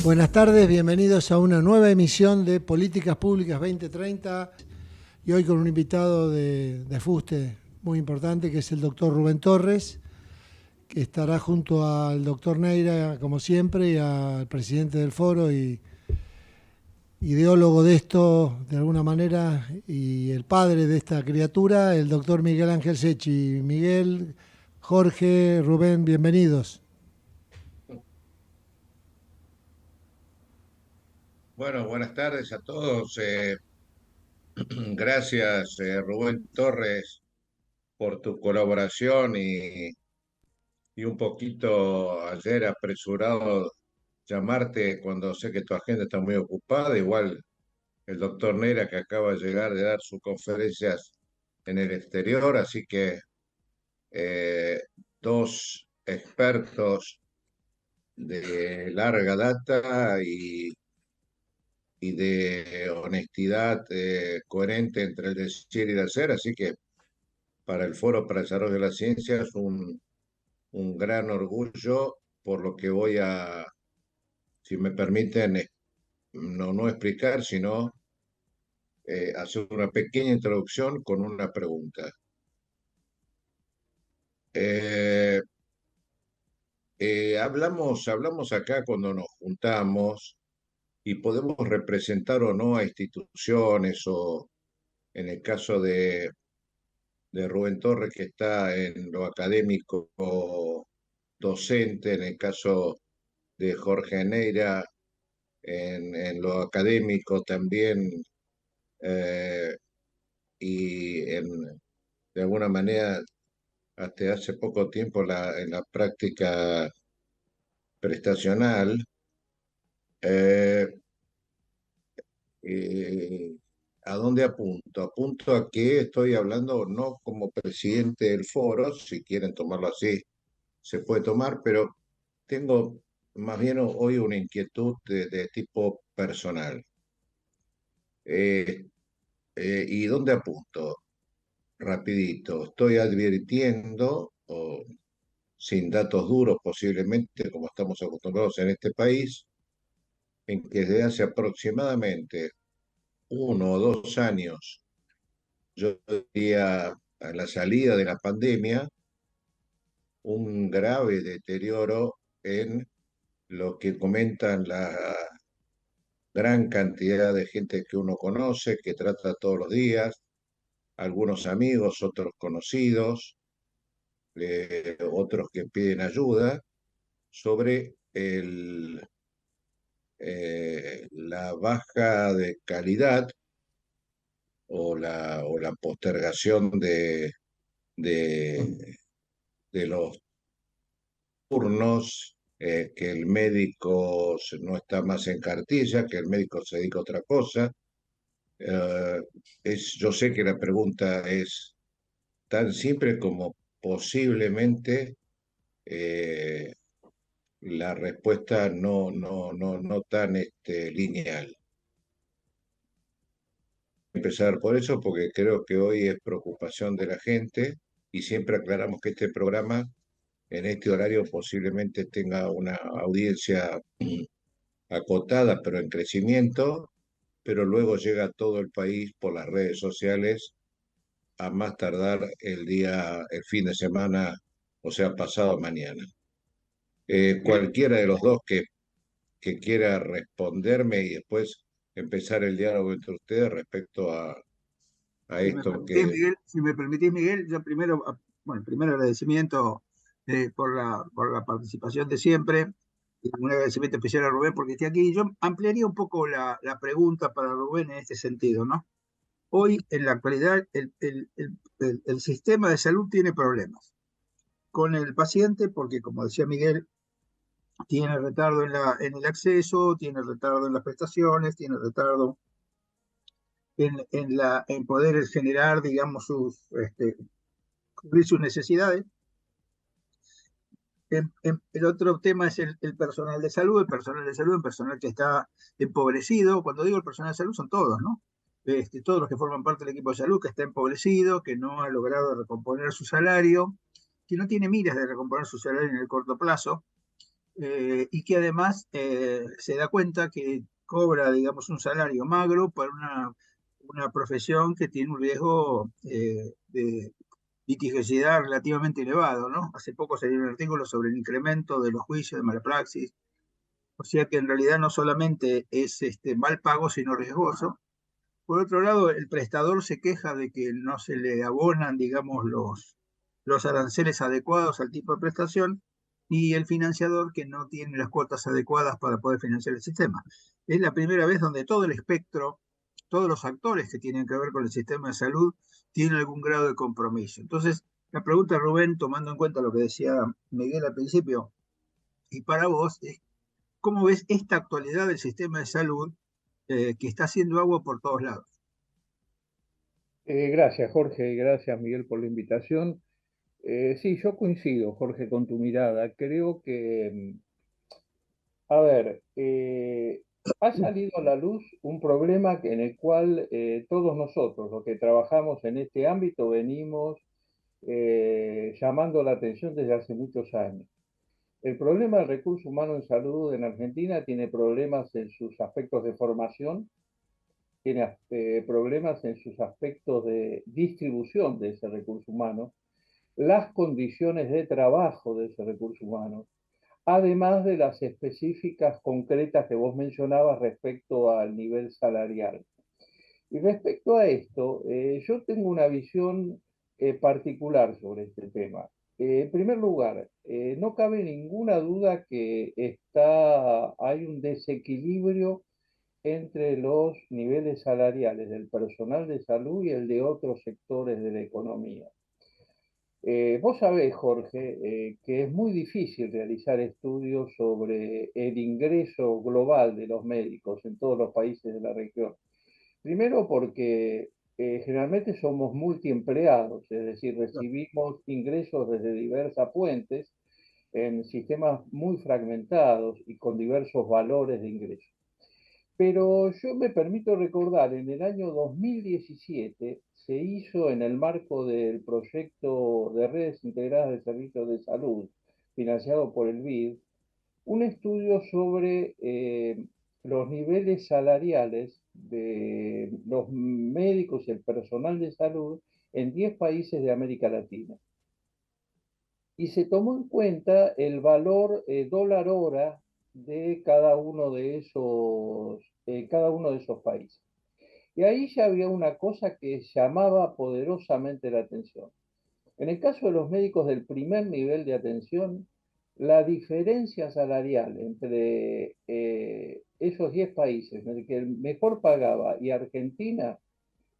Buenas tardes, bienvenidos a una nueva emisión de Políticas Públicas 2030 y hoy con un invitado de fuste muy importante que es el doctor Rubén Torres, que estará junto al doctor Neira, como siempre, y al presidente del foro y ideólogo de esto, de alguna manera, y el padre de esta criatura, el doctor Miguel Ángel Secchi. Miguel, Jorge, Rubén, bienvenidos. Bueno, buenas tardes a todos. Gracias, Rubén Torres, por tu colaboración y un poquito ayer apresurado llamarte cuando sé que tu agenda está muy ocupada. Igual el doctor Neira que acaba de llegar de dar sus conferencias en el exterior, así que eh, dos expertos de larga data y de honestidad coherente entre el decir y el hacer. Así que para el Foro para el Desarrollo de la Ciencia es un gran orgullo por lo que voy a, si me permiten, no explicar, sino hacer una pequeña introducción con una pregunta. Eh, hablamos acá cuando nos juntamos y podemos representar o no a instituciones o en el caso de Rubén Torres, que está en lo académico docente, en el caso de Jorge Neira, en lo académico también, eh, y de alguna manera, hasta hace poco tiempo en la práctica prestacional. eh, eh, ¿A dónde apunto? Apunto a que estoy hablando no como presidente del foro, si quieren tomarlo así, se puede tomar, pero tengo más bien hoy una inquietud de tipo personal. Eh, ¿Y dónde apunto? Rapidito, estoy advirtiendo, sin datos duros posiblemente, como estamos acostumbrados en este país, en que desde hace aproximadamente 1 o 2 años, yo diría a la salida de la pandemia, un grave deterioro en lo que comentan la gran cantidad de gente que uno conoce, que trata todos los días, algunos amigos, otros conocidos, otros que piden ayuda, sobre la baja de calidad o la postergación de, de los turnos, que el médico no está más en cartilla, que el médico se dedica a otra cosa. Eh, yo sé que la pregunta es tan simple como posiblemente eh, la respuesta no tan lineal. Empezar por eso, porque creo que hoy es preocupación de la gente y siempre aclaramos que este programa en este horario posiblemente tenga una audiencia acotada, pero en crecimiento, pero luego llega a todo el país por las redes sociales a más tardar el fin de semana, o sea, pasado mañana. Cualquiera de los dos que quiera responderme y después empezar el diálogo entre ustedes respecto a esto que... Si me permitís, Miguel, yo primero, bueno, primero agradecimiento por la participación de siempre, y un agradecimiento especial a Rubén porque esté aquí. Yo ampliaría un poco la pregunta para Rubén en este sentido, ¿no? Hoy, en la actualidad, el sistema de salud tiene problemas con el paciente porque, como decía Miguel, tiene retardo en el acceso, tiene retardo en las prestaciones, tiene retardo en poder generar, digamos, cubrir sus necesidades. El otro tema es el personal de salud, el personal que está empobrecido. Cuando digo el personal de salud son todos, ¿no? Todos los que forman parte del equipo de salud que está empobrecido, que no ha logrado recomponer su salario, que no tiene miras de recomponer su salario en el corto plazo. y que además se da cuenta que cobra, digamos, un salario magro para una profesión que tiene un riesgo de litigiosidad relativamente elevado, ¿no? Hace poco salió un artículo sobre el incremento de los juicios de mala praxis, o sea que en realidad no solamente es mal pago, sino riesgoso. Por otro lado, el prestador se queja de que no se le abonan, digamos, los aranceles adecuados al tipo de prestación y el financiador que no tiene las cuotas adecuadas para poder financiar el sistema. Es la primera vez donde todo el espectro, todos los actores que tienen que ver con el sistema de salud tienen algún grado de compromiso. Entonces, la pregunta, Rubén, tomando en cuenta lo que decía Miguel al principio, y para vos, es ¿cómo ves esta actualidad del sistema de salud que está haciendo agua por todos lados? Gracias, Jorge, y gracias, Miguel, por la invitación. Sí, yo coincido, Jorge, con tu mirada. Creo que, a ver, ha salido a la luz un problema en el cual todos nosotros, los que trabajamos en este ámbito, venimos llamando la atención desde hace muchos años. El problema del recurso humano en salud en Argentina tiene problemas en sus aspectos de formación, tiene problemas en sus aspectos de distribución de ese recurso humano, las condiciones de trabajo de ese recurso humano, además de las específicas concretas que vos mencionabas respecto al nivel salarial. Y respecto a esto, yo tengo una visión particular sobre este tema. En primer lugar, no cabe ninguna duda que hay un desequilibrio entre los niveles salariales del personal de salud y el de otros sectores de la economía. Vos sabés, Jorge, que es muy difícil realizar estudios sobre el ingreso global de los médicos en todos los países de la región. Primero porque generalmente somos multiempleados, es decir, recibimos ingresos desde diversas fuentes en sistemas muy fragmentados y con diversos valores de ingreso. Pero yo me permito recordar, en el año 2017 se hizo en el marco del proyecto de redes integradas de servicios de salud, financiado por el BID, un estudio sobre los niveles salariales de los médicos y el personal de salud en 10 países de América Latina. Y se tomó en cuenta el valor dólar hora de cada uno de esos países. Y ahí ya había una cosa que llamaba poderosamente la atención. En el caso de los médicos del primer nivel de atención, la diferencia salarial entre esos 10 países, en el que el mejor pagaba y Argentina,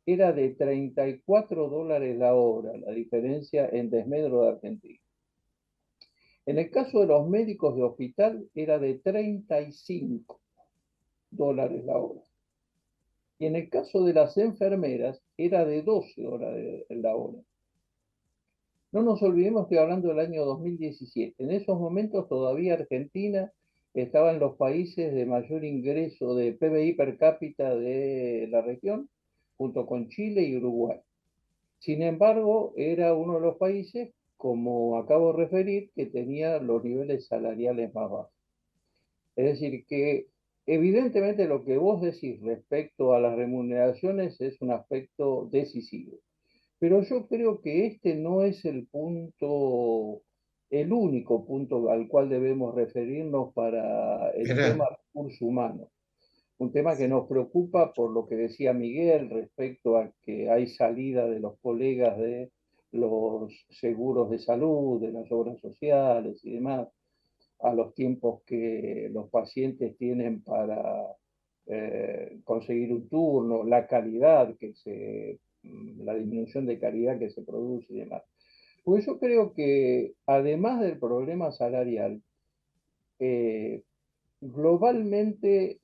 era de $34 la hora, la diferencia en desmedro de Argentina. En el caso de los médicos de hospital era de $35 la hora. Y en el caso de las enfermeras era de $12 la hora. No nos olvidemos que estoy hablando del año 2017. En esos momentos todavía Argentina estaba en los países de mayor ingreso de PBI per cápita de la región, junto con Chile y Uruguay. Sin embargo, era uno de los países, como acabo de referir, que tenía los niveles salariales más bajos. Es decir, que evidentemente lo que vos decís respecto a las remuneraciones es un aspecto decisivo. Pero yo creo que este no es el punto, el único punto al cual debemos referirnos para el tema Mirá, recursos humanos. Un tema que nos preocupa por lo que decía Miguel respecto a que hay salida de los colegas de los seguros de salud, de las obras sociales y demás, a los tiempos que los pacientes tienen para conseguir un turno, la disminución de calidad que se produce y demás. Pues yo creo que además del problema salarial, eh, globalmente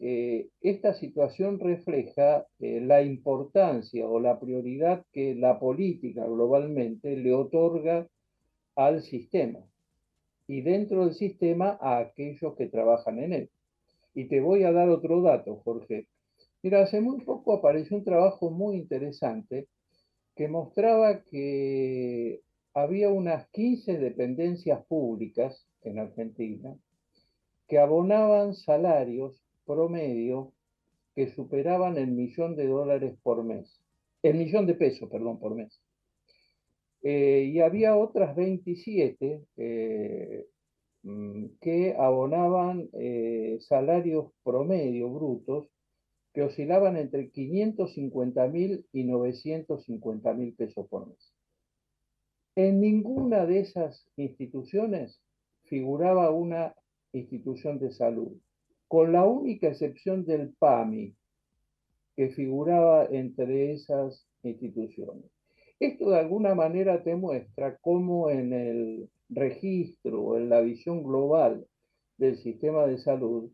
esta situación refleja la importancia o la prioridad que la política globalmente le otorga al sistema y dentro del sistema a aquellos que trabajan en él. Y te voy a dar otro dato, Jorge. Mira, hace muy poco apareció un trabajo muy interesante que mostraba que había unas 15 dependencias públicas en Argentina que abonaban salarios promedio que superaban el $1.000.000 por mes, el $1.000.000, perdón, por mes. Y había otras 27 que abonaban salarios promedio brutos que oscilaban entre 550.000 y 950.000 pesos por mes. En ninguna de esas instituciones figuraba una institución de salud, con la única excepción del PAMI, que figuraba entre esas instituciones. Esto de alguna manera te muestra cómo en el registro o en la visión global del sistema de salud,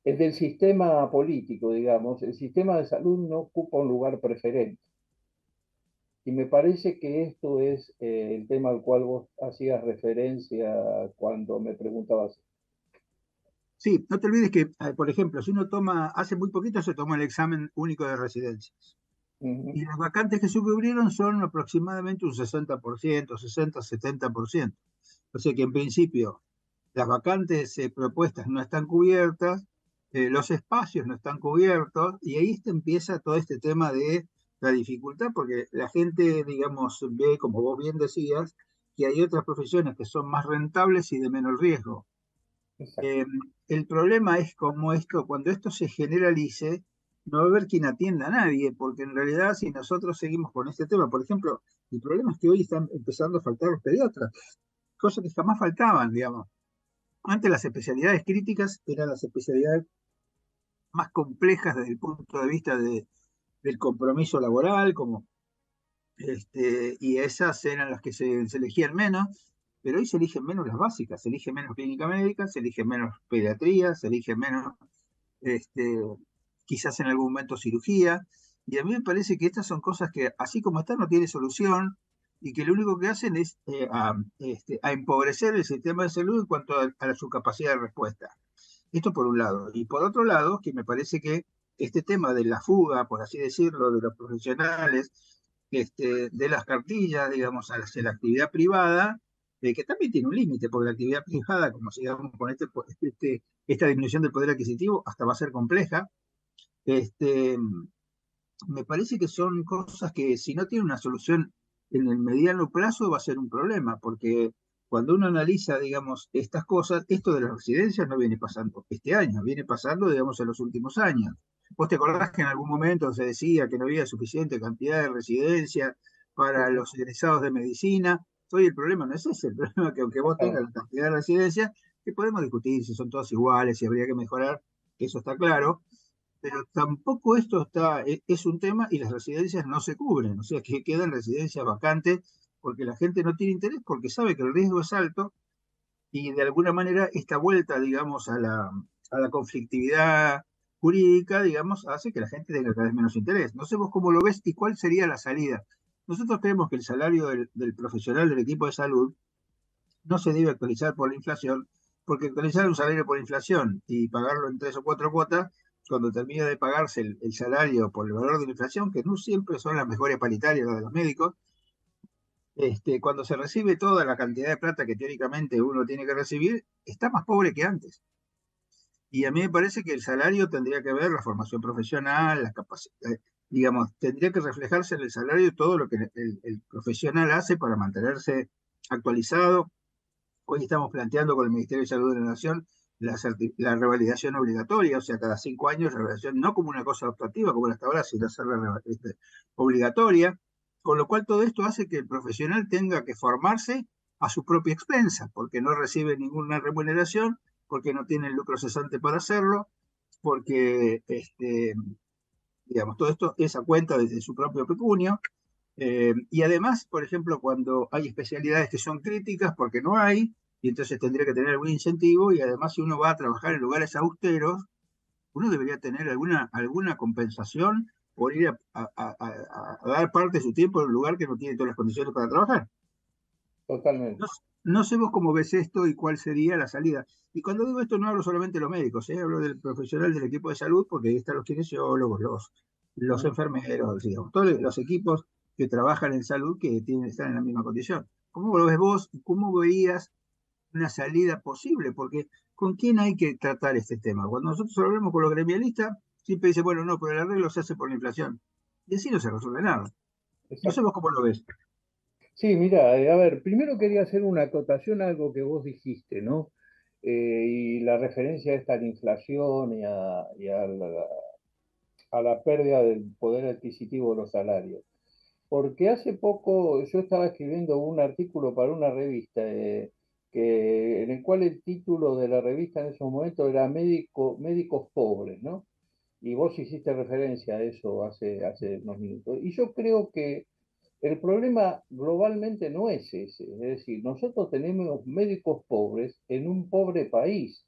del sistema político, digamos, el sistema de salud no ocupa un lugar preferente. Y me parece que esto es el tema al cual vos hacías referencia cuando me preguntabas. Sí, no te olvides que, por ejemplo, si uno toma, hace muy poquito se tomó el examen único de residencias. Y las vacantes que se cubrieron son aproximadamente un 60%, 60-70%. O sea que en principio las vacantes propuestas no están cubiertas, los espacios no están cubiertos, y ahí empieza todo este tema de la dificultad, porque la gente, digamos, ve, como vos bien decías, que hay otras profesiones que son más rentables y de menos riesgo. El problema es como esto, cuando esto se generalice, no va a haber quien atienda a nadie, porque en realidad si nosotros seguimos con este tema, por ejemplo, el problema es que hoy están empezando a faltar los pediatras, cosas que jamás faltaban, digamos. Antes las especialidades críticas eran las especialidades más complejas desde el punto de vista del compromiso laboral, como, y esas eran las que se elegían menos, pero hoy se eligen menos las básicas, se elige menos clínica médica, se elige menos pediatría, se elige menos, este, quizás en algún momento cirugía, y a mí me parece que estas son cosas que, así como están, no tiene solución, y que lo único que hacen es a empobrecer el sistema de salud en cuanto a su capacidad de respuesta. Esto por un lado. Y por otro lado, que me parece que este tema de la fuga, por así decirlo, de los profesionales, de las cartillas, digamos, hacia la actividad privada, que también tiene un límite, porque la actividad privada, como sigamos con esta disminución del poder adquisitivo, hasta va a ser compleja. Me parece que son cosas que si no tienen una solución en el mediano plazo va a ser un problema, porque cuando uno analiza, digamos, estas cosas, esto de las residencias no viene pasando este año, viene pasando, digamos, en los últimos años. ¿Vos te acordás que en algún momento se decía que no había suficiente cantidad de residencias para los egresados de medicina? Hoy el problema no es ese, el problema es que aunque vos tengas la cantidad de residencias, que podemos discutir si son todas iguales, si habría que mejorar, eso está claro, pero tampoco esto es un tema y las residencias no se cubren, o sea que quedan residencias vacantes porque la gente no tiene interés, porque sabe que el riesgo es alto y de alguna manera esta vuelta, digamos, a la conflictividad jurídica, digamos, hace que la gente tenga cada vez menos interés. No sé vos cómo lo ves y cuál sería la salida. Nosotros creemos que el salario del profesional del equipo de salud no se debe actualizar por la inflación, porque actualizar un salario por inflación y pagarlo en 3 o 4 cuotas, cuando termina de pagarse el salario por el valor de la inflación, que no siempre son las mejores paritarias las de los médicos, cuando se recibe toda la cantidad de plata que teóricamente uno tiene que recibir, está más pobre que antes. Y a mí me parece que el salario tendría que ver la formación profesional, la capacidad, digamos, tendría que reflejarse en el salario todo lo que el profesional hace para mantenerse actualizado. Hoy estamos planteando con el Ministerio de Salud de la Nación la revalidación obligatoria, o sea, cada 5 años, revalidación, no como una cosa optativa, como hasta ahora, sino hacerla obligatoria, con lo cual todo esto hace que el profesional tenga que formarse a su propia expensa, porque no recibe ninguna remuneración, porque no tiene el lucro cesante para hacerlo, porque, digamos, todo esto es a cuenta de su propio pecunio. Y además, por ejemplo, cuando hay especialidades que son críticas porque no hay, y entonces tendría que tener algún incentivo, y además si uno va a trabajar en lugares austeros, uno debería tener alguna compensación por ir a dar parte de su tiempo en un lugar que no tiene todas las condiciones para trabajar. Totalmente. No sé vos cómo ves esto y cuál sería la salida. Y cuando digo esto no hablo solamente de los médicos, hablo del profesional del equipo de salud, porque ahí están los kinesiólogos, los enfermeros, digamos, todos los equipos que trabajan en salud que están en la misma condición. ¿Cómo lo ves vos? ¿Cómo veías una salida posible? Porque ¿con quién hay que tratar este tema? Cuando nosotros hablamos con los gremialistas, siempre dicen, bueno, no, pero el arreglo se hace por la inflación. Y así no se resuelve nada. No sé Exacto. vos cómo lo ves. Sí, mira, a ver, primero quería hacer una acotación a algo que vos dijiste, ¿no? Y la referencia esta a la inflación a la pérdida del poder adquisitivo de los salarios. Porque hace poco yo estaba escribiendo un artículo para una revista en el cual el título de la revista en esos momentos era Médicos pobres, ¿no? Y vos hiciste referencia a eso hace unos minutos. Y yo creo que el problema globalmente no es ese. Es decir, nosotros tenemos médicos pobres en un pobre país.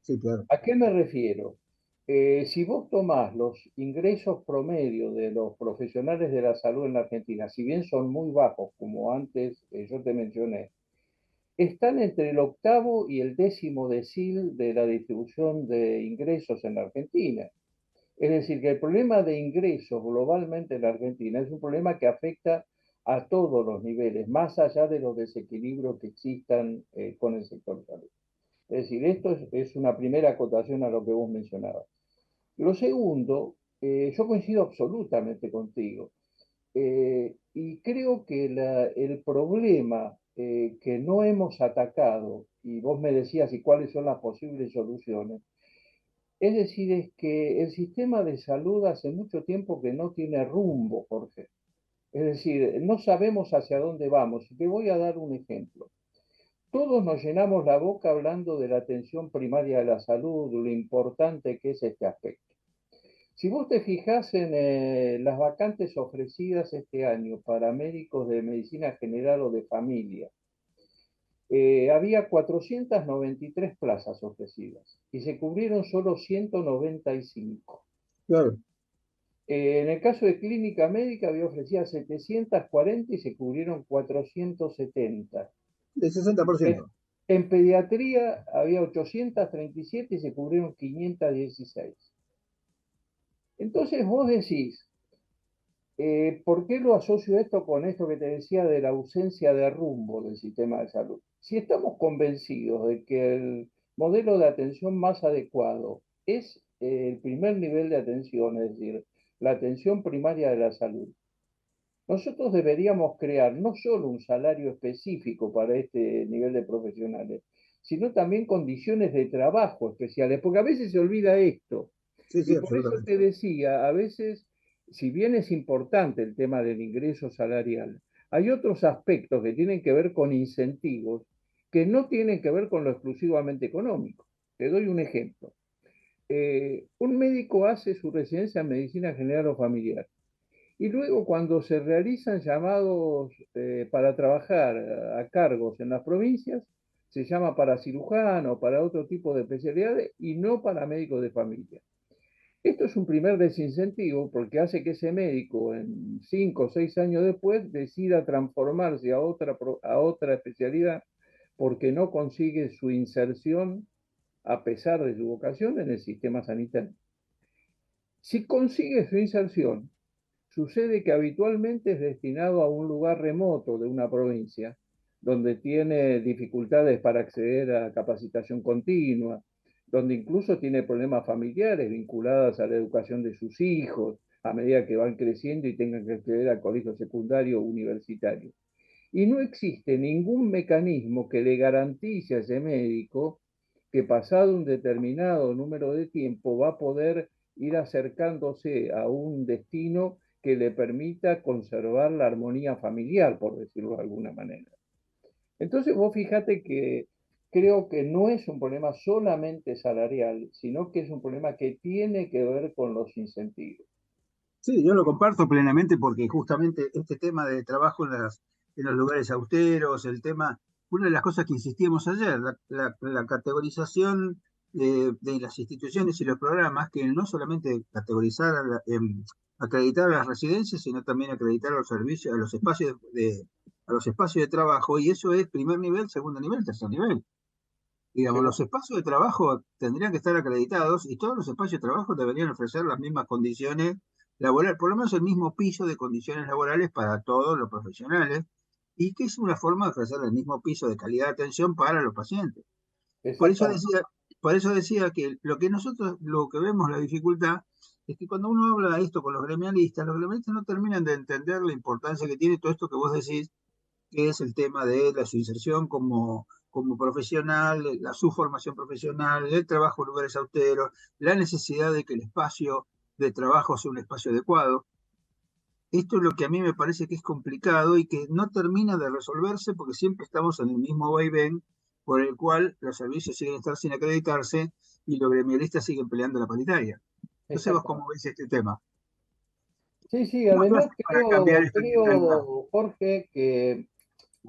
Sí, claro. ¿A qué me refiero? Si vos tomás los ingresos promedio de los profesionales de la salud en la Argentina, si bien son muy bajos, como antes yo te mencioné, están entre el octavo y el décimo decil de la distribución de ingresos en la Argentina. Es decir, que el problema de ingresos globalmente en la Argentina es un problema que afecta a todos los niveles, más allá de los desequilibrios que existan con el sector salud. Es decir, esto es una primera acotación a lo que vos mencionabas. Lo segundo, yo coincido absolutamente contigo. Y creo que el problema que no hemos atacado, y vos me decías y cuáles son las posibles soluciones, es decir, es que el sistema de salud hace mucho tiempo que no tiene rumbo, Jorge. Es decir, no sabemos hacia dónde vamos. Y te voy a dar un ejemplo. Todos nos llenamos la boca hablando de la atención primaria de la salud, de lo importante que es este aspecto. Si vos te fijás en las vacantes ofrecidas este año para médicos de medicina general o de familia, había 493 plazas ofrecidas y se cubrieron solo 195. Claro, En el caso de clínica médica había ofrecida 740 y se cubrieron 470. el En, 60%. en pediatría había 837 y se cubrieron 516. Entonces vos decís, ¿por qué lo asocio esto con esto que te decía de la ausencia de rumbo del sistema de salud? Si estamos convencidos de que el modelo de atención más adecuado es el primer nivel de atención, es decir, la atención primaria de la salud, nosotros deberíamos crear no solo un salario específico para este nivel de profesionales, sino también condiciones de trabajo especiales, porque a veces se olvida esto. Sí, Y sí, por eso absolutamente. te decía, a veces, si bien es importante el tema del ingreso salarial, hay otros aspectos que tienen que ver con incentivos que no tienen que ver con lo exclusivamente económico. Te doy un ejemplo. Un médico hace su residencia en medicina general o familiar y luego cuando se realizan llamados para trabajar a cargos en las provincias, se llama para cirujano, para otro tipo de especialidades y no para médicos de familia. Esto es un primer desincentivo porque hace que ese médico en 5 o 6 años después decida transformarse a otra especialidad porque no consigue su inserción a pesar de su vocación en el sistema sanitario. Si consigue su inserción, sucede que habitualmente es destinado a un lugar remoto de una provincia, donde tiene dificultades para acceder a capacitación continua, donde incluso tiene problemas familiares vinculados a la educación de sus hijos a medida que van creciendo y tengan que acceder al colegio secundario o universitario. Y no existe ningún mecanismo que le garantice a ese médico que pasado un determinado número de tiempo va a poder ir acercándose a un destino que le permita conservar la armonía familiar, por decirlo de alguna manera. Entonces vos fíjate que creo que no es un problema solamente salarial, sino que es un problema que tiene que ver con los incentivos. Sí, yo lo comparto plenamente porque justamente este tema de trabajo en los lugares austeros, el tema, una de las cosas que insistíamos ayer, la categorización de las instituciones y los programas, que no solamente categorizar, acreditar a las residencias, sino también acreditar a los servicios, a los espacios de trabajo, y eso es primer nivel, segundo nivel, tercer nivel. Digamos, los Seguro. espacios de trabajo tendrían que estar acreditados y todos los espacios de trabajo deberían ofrecer las mismas condiciones laborales, por lo menos el mismo piso de condiciones laborales para todos los profesionales, y que es una forma de ofrecer el mismo piso de calidad de atención para los pacientes. Por eso Exactamente. decía, por eso decía que lo que nosotros, lo que vemos, la dificultad, es que cuando uno habla de esto con los gremialistas no terminan de entender la importancia que tiene todo esto que vos decís, que es el tema de la su inserción como profesional, su formación profesional, el trabajo en lugares austeros, la necesidad de que el espacio de trabajo sea un espacio adecuado. Esto es lo que a mí me parece que es complicado y que no termina de resolverse porque siempre estamos en el mismo vaivén por el cual los servicios siguen estar sin acreditarse y los gremialistas siguen peleando la paritaria. Entonces, ¿vos cómo Exactamente. ves este tema? Sí, sí, ¿Cómo se además hace para cambiar esta mentalidad? Jorge, que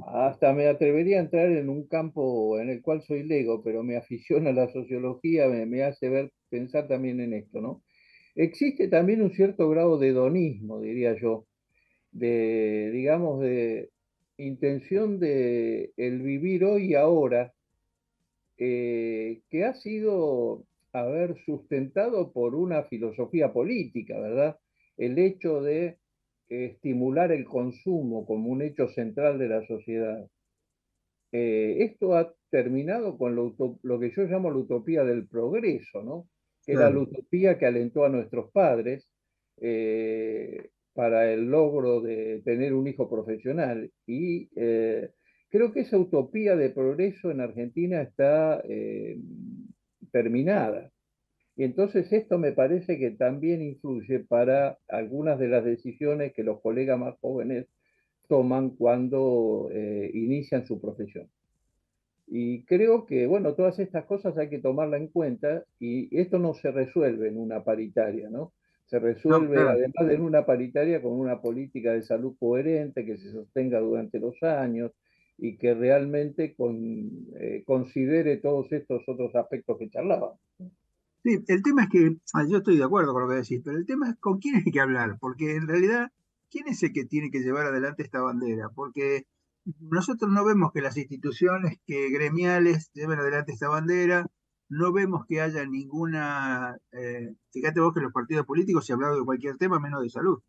hasta me atrevería a entrar en un campo en el cual soy lego, pero me aficiona la sociología, me hace pensar también en esto, ¿no? Existe también un cierto grado de hedonismo, diría yo, digamos, de intención de el vivir hoy y ahora, que ha sido, a ver, sustentado por una filosofía política, ¿verdad? El hecho de estimular el consumo como un hecho central de la sociedad. Esto ha terminado con lo que yo llamo la utopía del progreso, ¿no? Que era la Claro. utopía que alentó a nuestros padres para el logro de tener un hijo profesional. Y creo que esa utopía de progreso en Argentina está terminada. Y entonces esto me parece que también influye para algunas de las decisiones que los colegas más jóvenes toman cuando inician su profesión. Y creo que, bueno, todas estas cosas hay que tomarla en cuenta y esto no se resuelve en una paritaria, ¿no? Se No, resuelve, claro. además de en una paritaria, con una política de salud coherente que se sostenga durante los años y que realmente considere todos estos otros aspectos que charlaba. Sí, el tema es que, yo estoy de acuerdo con lo que decís, pero el tema es con quién hay que hablar, porque en realidad, ¿quién es el que tiene que llevar adelante esta bandera? Porque nosotros no vemos que las instituciones que gremiales lleven adelante esta bandera, no vemos que haya ninguna, fíjate vos que los partidos políticos se ha hablado de cualquier tema menos de salud.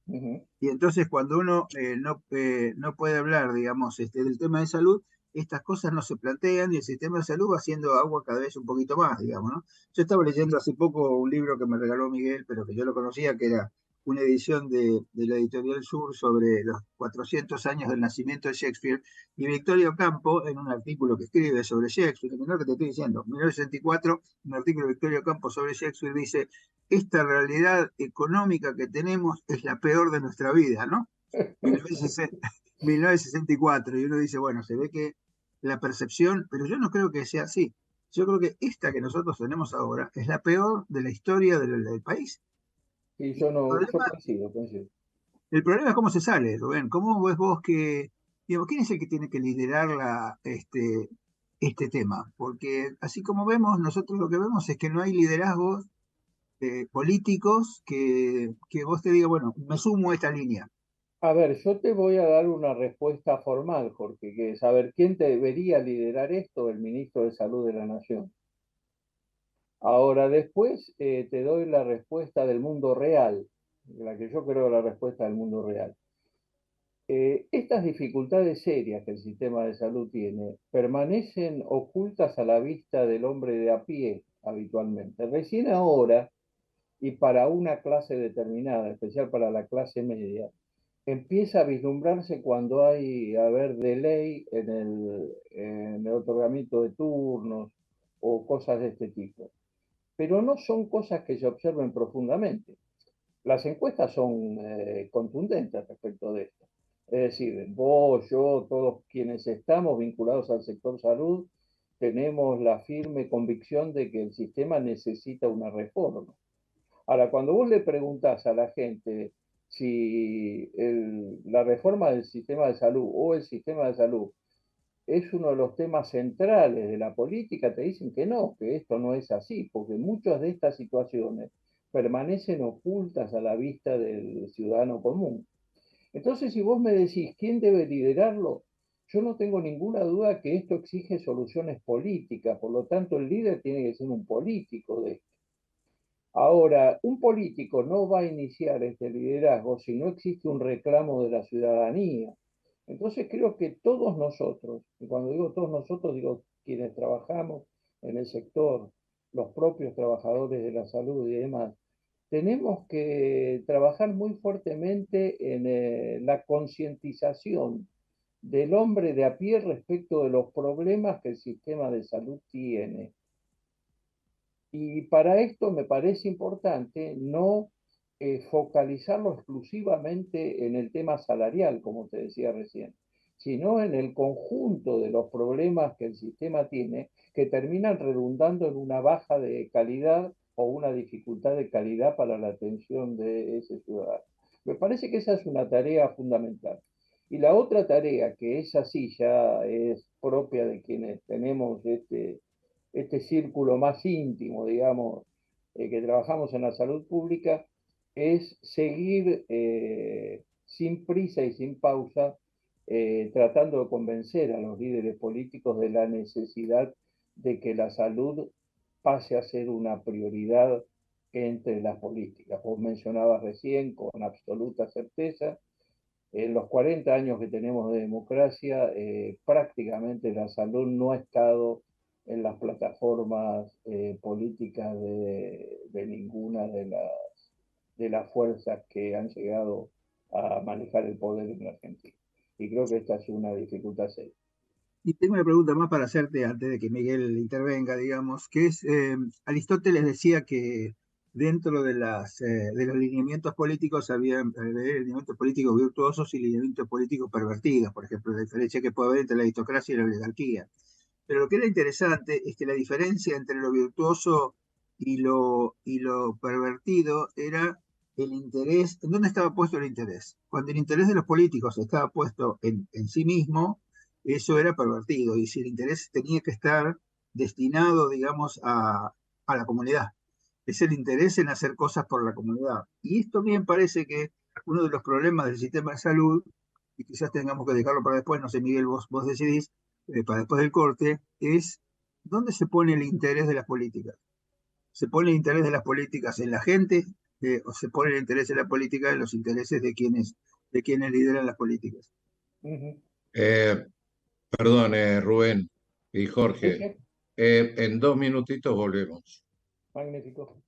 Ujú. Y entonces cuando uno no puede hablar, digamos, del tema de salud, estas cosas no se plantean y el sistema de salud va haciendo agua cada vez un poquito más, digamos, ¿no? Yo estaba leyendo hace poco un libro que me regaló Miguel, pero que yo lo conocía, que era una edición de la Editorial Sur sobre los 400 años del nacimiento de Shakespeare, y Victorio Campo, en un artículo que escribe sobre Shakespeare, que no es lo que te estoy diciendo, 1964, un artículo de Victorio Campo sobre Shakespeare dice, esta realidad económica que tenemos es la peor de nuestra vida, ¿no? 1960 1964, y uno dice, bueno, se ve que la percepción, pero yo no creo que sea así. Yo creo que esta que nosotros tenemos ahora es la peor de la historia del país. Y Y yo coincido, coincido. el problema es cómo se sale, Rubén. ¿Cómo ves vos que, digamos, quién es el que tiene que liderar este tema? Porque así como vemos, nosotros lo que vemos es que no hay liderazgos políticos que vos te diga, bueno, me sumo a esta línea. A ver, yo te voy a dar una respuesta formal, Jorge, que es, a ver, ¿quién debería liderar esto? El ministro de Salud de la Nación. Ahora, después te doy la respuesta del mundo real, la que yo creo la respuesta del mundo real. Estas dificultades serias que el sistema de salud tiene permanecen ocultas a la vista del hombre de a pie habitualmente. Recién ahora, y para una clase determinada, en especial para la clase media, empieza a vislumbrarse cuando hay, a ver, delay en el otorgamiento de turnos o cosas de este tipo. Pero no son cosas que se observen profundamente. Las encuestas son contundentes respecto de esto. Es decir, vos, yo, todos quienes estamos vinculados al sector salud, tenemos la firme convicción de que el sistema necesita una reforma. Ahora, cuando vos le preguntás a la gente si la reforma del sistema de salud o el sistema de salud es uno de los temas centrales de la política, te dicen que no, que esto no es así, porque muchas de estas situaciones permanecen ocultas a la vista del ciudadano común. Entonces, si vos me decís quién debe liderarlo, yo no tengo ninguna duda que esto exige soluciones políticas, por lo tanto el líder tiene que ser un político de esto. Ahora, un político no va a iniciar este liderazgo si no existe un reclamo de la ciudadanía. Entonces creo que todos nosotros, y cuando digo todos nosotros, digo quienes trabajamos en el sector, los propios trabajadores de la salud y demás, tenemos que trabajar muy fuertemente en la concientización del hombre de a pie respecto de los problemas que el sistema de salud tiene. Y para esto me parece importante no focalizarlo exclusivamente en el tema salarial, como te decía recién, sino en el conjunto de los problemas que el sistema tiene, que terminan redundando en una baja de calidad o una dificultad de calidad para la atención de ese ciudadano. Me parece que esa es una tarea fundamental. Y la otra tarea, que esa sí ya es propia de quienes tenemos este círculo más íntimo, digamos, que trabajamos en la salud pública, es seguir sin prisa y sin pausa, tratando de convencer a los líderes políticos de la necesidad de que la salud pase a ser una prioridad entre las políticas. Vos mencionabas recién con absoluta certeza, en los 40 años que tenemos de democracia, prácticamente la salud no ha estado en las plataformas políticas de ninguna de las fuerzas que han llegado a manejar el poder en la Argentina. Y creo que esta es una dificultad seria. Y tengo una pregunta más para hacerte antes de que Miguel intervenga, digamos, que es, Aristóteles decía que dentro de los lineamientos políticos había lineamientos políticos virtuosos y lineamientos políticos pervertidos, por ejemplo, la diferencia que puede haber entre la aristocracia y la oligarquía. Pero lo que era interesante es que la diferencia entre lo virtuoso y lo pervertido era el interés. ¿En dónde estaba puesto el interés? Cuando el interés de los políticos estaba puesto en sí mismo, eso era pervertido, y si el interés tenía que estar destinado, digamos, a la comunidad. Es el interés en hacer cosas por la comunidad. Y esto también parece que uno de los problemas del sistema de salud, y quizás tengamos que dejarlo para después, no sé, Miguel, vos decidís, para después del corte, es ¿dónde se pone el interés de las políticas? ¿Se pone el interés de las políticas en la gente o se pone el interés de la política en los intereses de quienes lideran las políticas? Perdón, Rubén y Jorge. En 2 minutitos volvemos. Magnífico.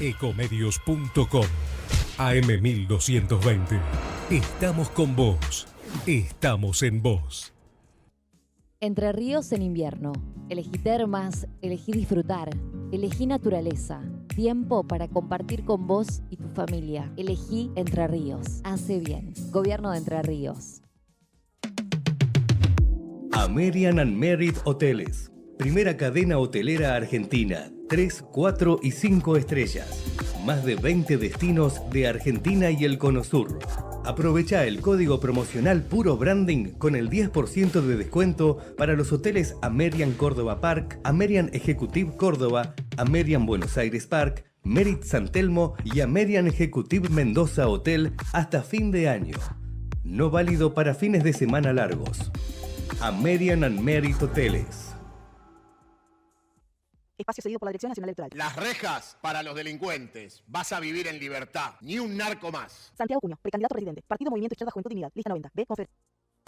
Ecomedios.com AM1220. Estamos con vos. Estamos en vos. Entre Ríos en invierno. Elegí termas, elegí disfrutar, elegí naturaleza. Tiempo para compartir con vos y tu familia. Elegí Entre Ríos. Hace bien. Gobierno de Entre Ríos. American and Merit Hoteles. Primera cadena hotelera argentina. 3, 4 y 5 estrellas. Más de 20 destinos de Argentina y el Cono Sur. Aprovecha el código promocional Puro Branding con el 10% de descuento para los hoteles American Córdoba Park, American Executive Córdoba, American Buenos Aires Park, Merit San Telmo y American Executive Mendoza Hotel hasta fin de año. No válido para fines de semana largos. American and Merit Hoteles. Espacio cedido por la Dirección Nacional Electoral. Las rejas para los delincuentes. Vas a vivir en libertad. Ni un narco más. Santiago Cuño, precandidato presidente. Partido Movimiento Izquierda Juventud Dignidad. Lista 90. B. Confer.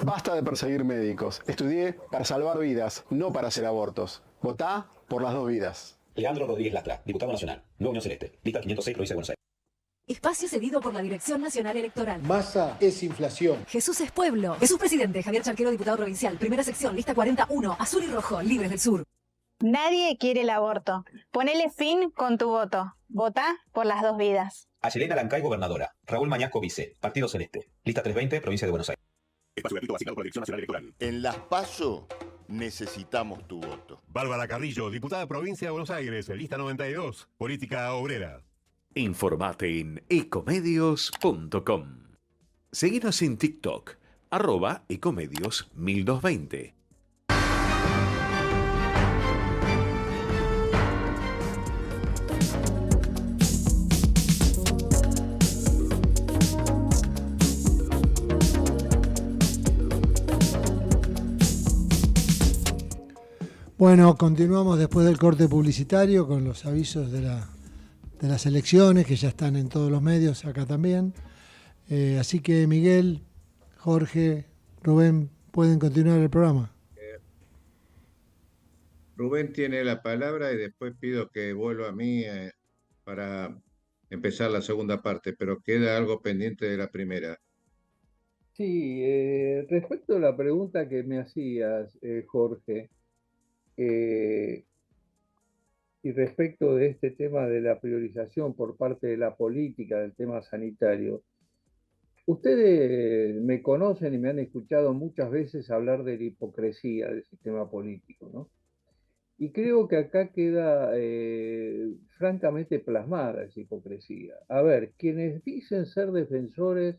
Basta de perseguir médicos. Estudié para salvar vidas, no para hacer abortos. Votá por las 2 vidas. Leandro Rodríguez Lastra, diputado nacional. Nueva Unión Celeste. Lista 506, provincia de Buenos Aires. Espacio cedido por la Dirección Nacional Electoral. Massa es inflación. Jesús es pueblo. Jesús presidente. Javier Charquero, diputado provincial. Primera sección, lista 41. Azul y rojo, libres del sur. Nadie quiere el aborto. Ponele fin con tu voto. Votá por las 2 vidas. Ayelena Lancay, gobernadora. Raúl Mañasco, vice. Partido Celeste. Lista 320, provincia de Buenos Aires. Espacio gratuito vaciado por la Dirección Nacional Electoral. En las PASO necesitamos tu voto. Bárbara Carrillo, diputada provincia de Buenos Aires. Lista 92, política obrera. Informate en ecomedios.com. Seguinos en TikTok, @ecomedios1220. Bueno, continuamos después del corte publicitario con los avisos de las elecciones que ya están en todos los medios, acá también. Así que Miguel, Jorge, Rubén, pueden continuar el programa. Rubén tiene la palabra y después pido que vuelva a mí para empezar la segunda parte, pero queda algo pendiente de la primera. Sí, respecto a la pregunta que me hacías, Jorge, y respecto de este tema de la priorización por parte de la política del tema sanitario, ustedes me conocen y me han escuchado muchas veces hablar de la hipocresía del sistema político, ¿no? Y creo que acá queda francamente plasmada esa hipocresía. A ver, quienes dicen ser defensores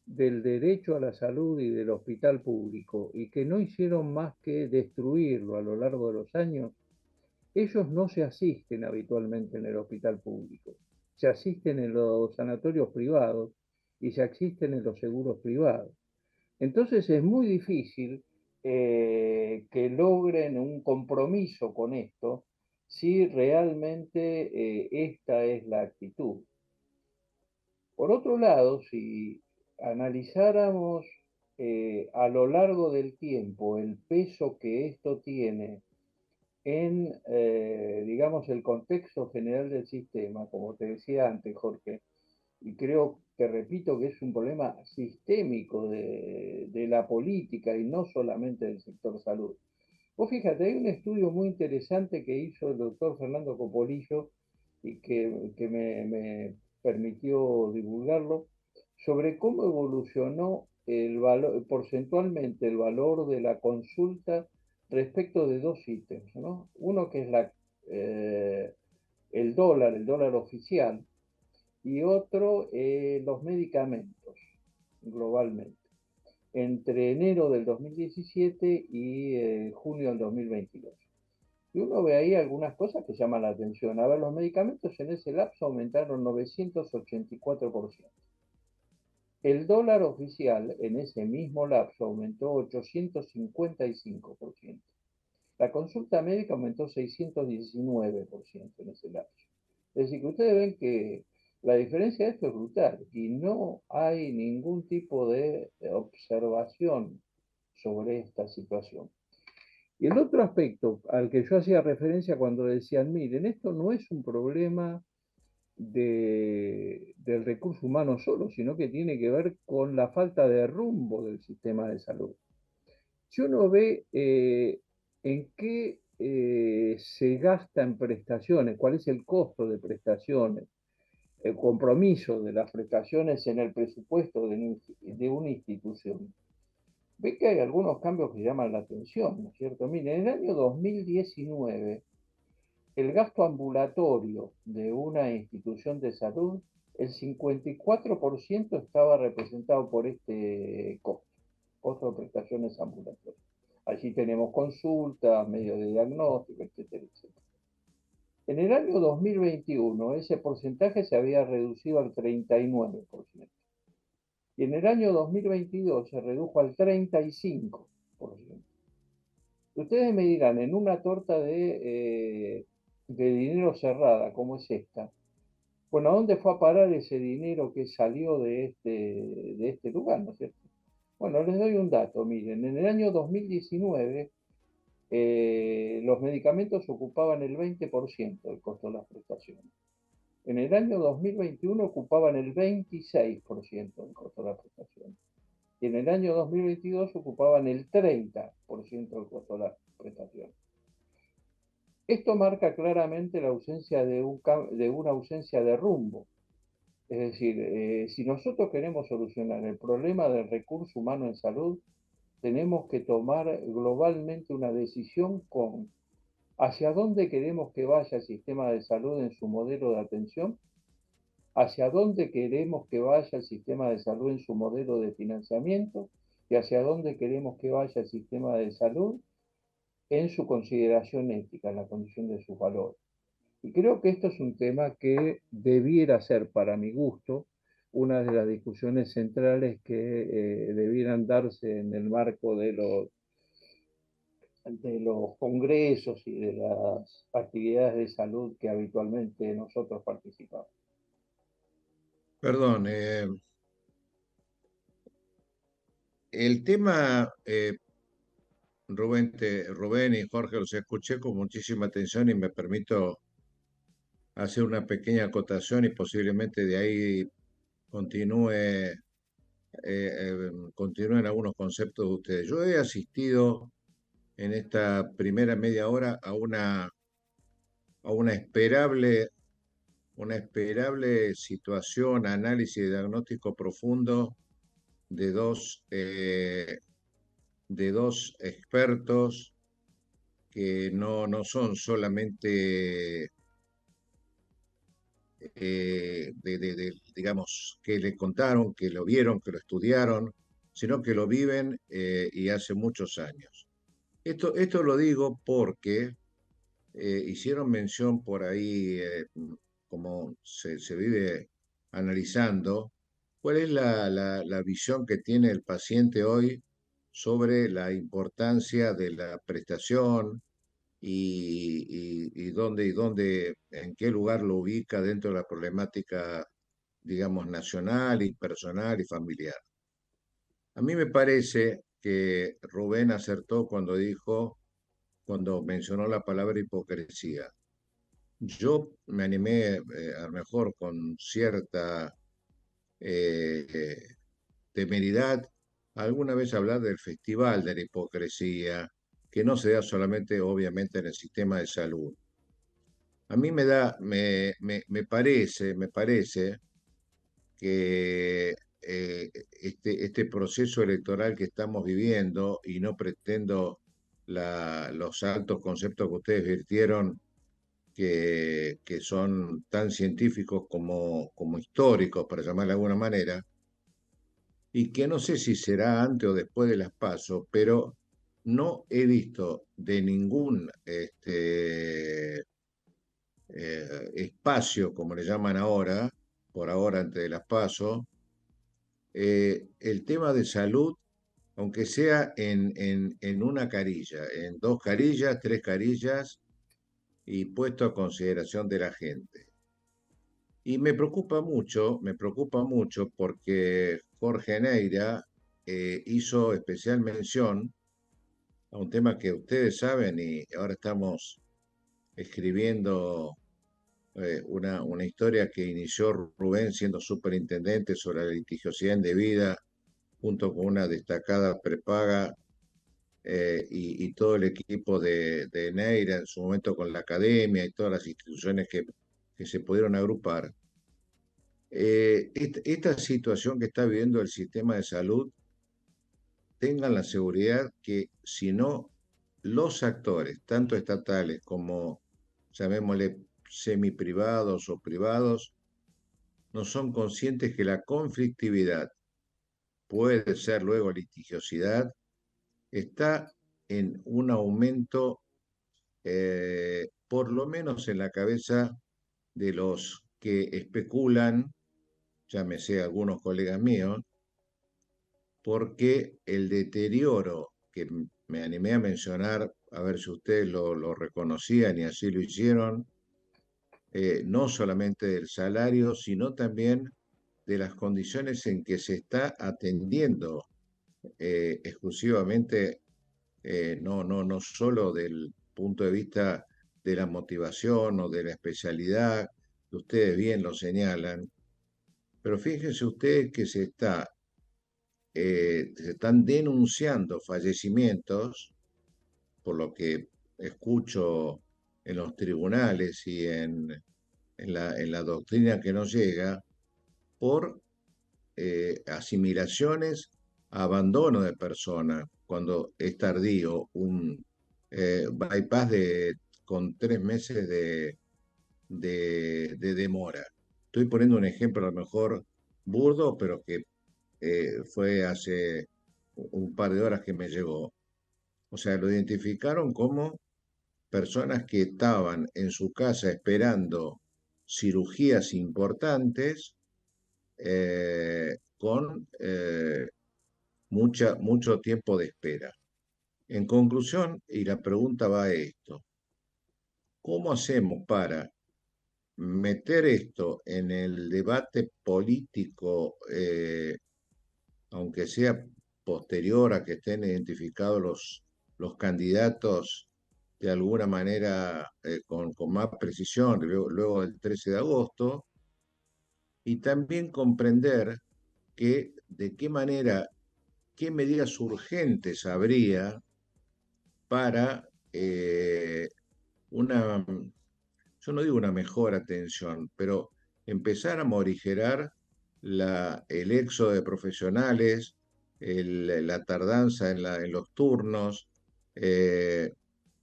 del derecho a la salud y del hospital público y que no hicieron más que destruirlo a lo largo de los años, ellos no se asisten habitualmente en el hospital público, se asisten en los sanatorios privados y se asisten en los seguros privados. Entonces es muy difícil que logren un compromiso con esto si realmente esta es la actitud. Por otro lado, si analizáramos a lo largo del tiempo el peso que esto tiene en, digamos, el contexto general del sistema, como te decía antes, Jorge, y creo, te repito, que es un problema sistémico de la política y no solamente del sector salud. Vos fíjate, hay un estudio muy interesante que hizo el doctor Fernando Copolillo y que me permitió divulgarlo, sobre cómo evolucionó el valor, porcentualmente el valor de la consulta respecto de dos ítems, ¿no? Uno que es el dólar oficial, y otro los medicamentos globalmente, entre enero del 2017 y junio del 2022. Y uno ve ahí algunas cosas que llaman la atención. A ver, los medicamentos en ese lapso aumentaron 984%. El dólar oficial en ese mismo lapso aumentó 855%. La consulta médica aumentó 619% en ese lapso. Es decir, que ustedes ven que la diferencia de esto es brutal y no hay ningún tipo de observación sobre esta situación. Y el otro aspecto al que yo hacía referencia cuando decían, miren, esto no es un problema del recurso humano solo, sino que tiene que ver con la falta de rumbo del sistema de salud. Si uno ve en qué se gasta en prestaciones, cuál es el costo de prestaciones, el compromiso de las prestaciones en el presupuesto de una institución, ve que hay algunos cambios que llaman la atención, ¿no es cierto? Miren, en el año 2019, el gasto ambulatorio de una institución de salud, el 54% estaba representado por este costo de prestaciones ambulatorias. Allí tenemos consultas, medios de diagnóstico, etcétera, etcétera. En el año 2021 ese porcentaje se había reducido al 39%. Y en el año 2022 se redujo al 35%. Ustedes me dirán, en una torta de dinero cerrada como es esta, bueno, ¿a dónde fue a parar ese dinero que salió de este lugar, ¿no es cierto? Bueno, les doy un dato, miren, en el año 2019 los medicamentos ocupaban el 20% del costo de las prestaciones. En el año 2021 ocupaban el 26% del costo de las prestaciones. Y en el año 2022 ocupaban el 30% del costo de las prestaciones. Esto marca claramente la ausencia de una ausencia de rumbo. Es decir, si nosotros queremos solucionar el problema del recurso humano en salud, tenemos que tomar globalmente una decisión con hacia dónde queremos que vaya el sistema de salud en su modelo de atención, hacia dónde queremos que vaya el sistema de salud en su modelo de financiamiento y hacia dónde queremos que vaya el sistema de salud en su consideración ética, en la condición de sus valores. Y creo que esto es un tema que debiera ser, para mi gusto, una de las discusiones centrales que debieran darse en el marco de los congresos y de las actividades de salud que habitualmente nosotros participamos. Perdón, el tema, Rubén y Jorge, los escuché con muchísima atención y me permito hacer una pequeña acotación y posiblemente de ahí continúen algunos conceptos de ustedes. Yo he asistido en esta primera media hora a una esperable situación, análisis y diagnóstico profundo de dos expertos que no son solamente, digamos, que le contaron, que lo vieron, que lo estudiaron, sino que lo viven y hace muchos años. Esto lo digo porque hicieron mención por ahí, como se vive analizando, cuál es la visión que tiene el paciente hoy sobre la importancia de la prestación y en qué lugar lo ubica dentro de la problemática, digamos, nacional y personal y familiar. A mí me parece que Rubén acertó cuando mencionó la palabra hipocresía. Yo me animé, a lo mejor con cierta temeridad, alguna vez a hablar del festival de la hipocresía, que no se da solamente, obviamente, en el sistema de salud. A mí me parece que este proceso electoral que estamos viviendo, y no pretendo los altos conceptos que ustedes virtieron, que son tan científicos como históricos, para llamarlo de alguna manera, y que no sé si será antes o después de las PASO, pero no he visto de ningún espacio, como le llaman ahora, por ahora antes de las PASO, el tema de salud, aunque sea en una carilla, en 2 carillas, 3 carillas, y puesto a consideración de la gente. Y me preocupa mucho porque Jorge Neira hizo especial mención a un tema que ustedes saben y ahora estamos escribiendo una historia que inició Rubén siendo superintendente sobre la litigiosidad indebida, junto con una destacada prepaga y todo el equipo de Neira en su momento con la academia y todas las instituciones que se pudieron agrupar. Esta situación que está viviendo el sistema de salud, tengan la seguridad que si no, los actores, tanto estatales como, llamémosle, semiprivados o privados, no son conscientes que la conflictividad puede ser luego litigiosidad, está en un aumento, por lo menos en la cabeza de los que especulan, llámese algunos colegas míos, porque el deterioro que me animé a mencionar, a ver si ustedes lo reconocían y así lo hicieron, no solamente del salario, sino también de las condiciones en que se está atendiendo exclusivamente, no solo del punto de vista de la motivación o de la especialidad, que ustedes bien lo señalan, pero fíjense ustedes que se están denunciando fallecimientos, por lo que escucho en los tribunales y en la doctrina que nos llega, por asimilaciones, abandono de personas, cuando es tardío, un bypass con 3 meses de demora. Estoy poniendo un ejemplo a lo mejor burdo, pero que fue hace un par de horas que me llegó. O sea, lo identificaron como personas que estaban en su casa esperando cirugías importantes con mucho tiempo de espera. En conclusión, y la pregunta va a esto, ¿cómo hacemos para meter esto en el debate político, aunque sea posterior a que estén identificados los candidatos de alguna manera con más precisión, luego del 13 de agosto, y también comprender que de qué manera, qué medidas urgentes habría para una, yo no digo una mejor atención, pero empezar a morigerar el éxodo de profesionales, la tardanza en los turnos, eh,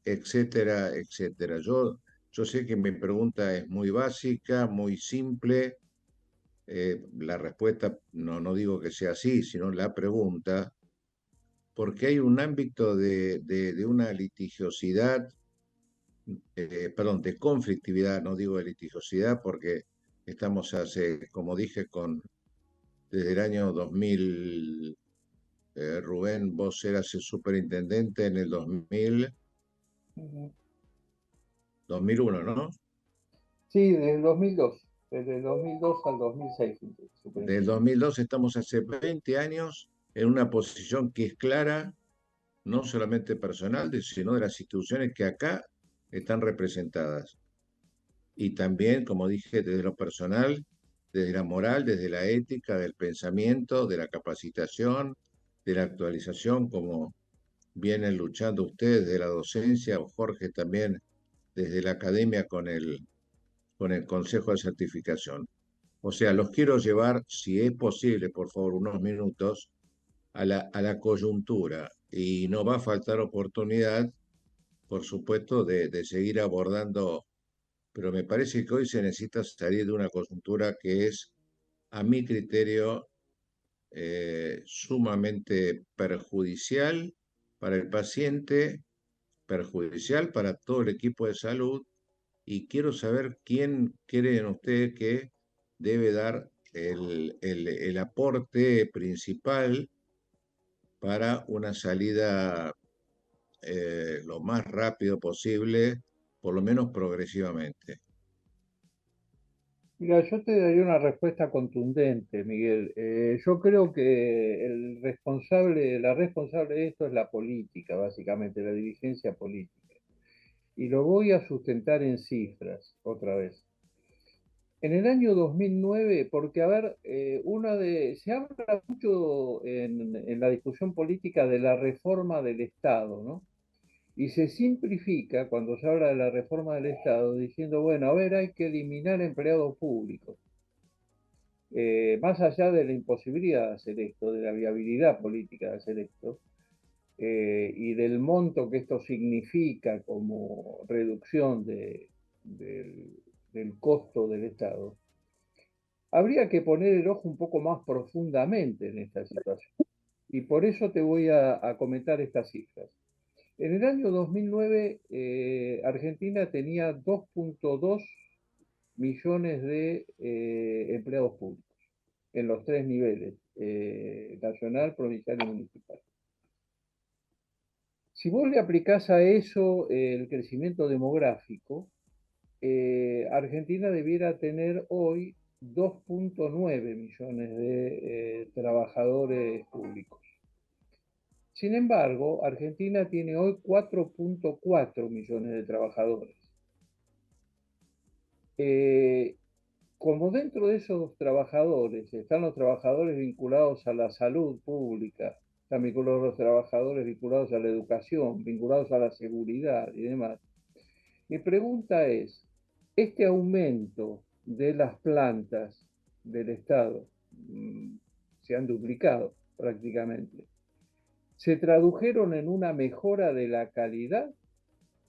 etcétera, etcétera. Yo sé que mi pregunta es muy básica, muy simple. La respuesta no digo que sea así, sino la pregunta, porque hay un ámbito de una litigiosidad, perdón, de conflictividad, no digo de litigiosidad, porque estamos como dije, desde el año 2000, Rubén, vos eras el superintendente en el 2001, ¿no? Sí, desde el 2002. Desde el 2002 al 2006. Del 2002 estamos hace 20 años en una posición que es clara, no solamente personal, sino de las instituciones que acá están representadas. Y también, como dije, desde lo personal, desde la moral, desde la ética, del pensamiento, de la capacitación, de la actualización, como vienen luchando ustedes de la docencia, o Jorge también desde la academia con el Consejo de Certificación. O sea, los quiero llevar, si es posible, por favor, unos minutos a la coyuntura. Y no va a faltar oportunidad, por supuesto, de seguir abordando, pero me parece que hoy se necesita salir de una coyuntura que es, a mi criterio, sumamente perjudicial para el paciente, perjudicial para todo el equipo de salud, y quiero saber quién creen ustedes que debe dar el aporte principal para una salida lo más rápido posible, por lo menos progresivamente. Mira, yo te daría una respuesta contundente, Miguel. Yo creo que la responsable de esto es la política, básicamente, la dirigencia política. Y lo voy a sustentar en cifras, otra vez. En el año 2009, porque, a ver, se habla mucho en la discusión política de la reforma del Estado, ¿no? Y se simplifica cuando se habla de la reforma del Estado diciendo, bueno, a ver, hay que eliminar empleados públicos. Más allá de la imposibilidad de hacer esto, de la viabilidad política de hacer esto, y del monto que esto significa como reducción del costo del Estado, habría que poner el ojo un poco más profundamente en esta situación. Y por eso te voy a comentar estas cifras. En el año 2009, Argentina tenía 2.2 millones de empleados públicos en los tres niveles, nacional, provincial y municipal. Si vos le aplicás a eso el crecimiento demográfico, Argentina debiera tener hoy 2.9 millones de trabajadores públicos. Sin embargo, Argentina tiene hoy 4.4 millones de trabajadores. Como dentro de esos trabajadores están los trabajadores vinculados a la salud pública, están vinculados los trabajadores vinculados a la educación, vinculados a la seguridad y demás, mi pregunta es, este aumento de las plantas del Estado se han duplicado prácticamente. ¿Se tradujeron en una mejora de la calidad?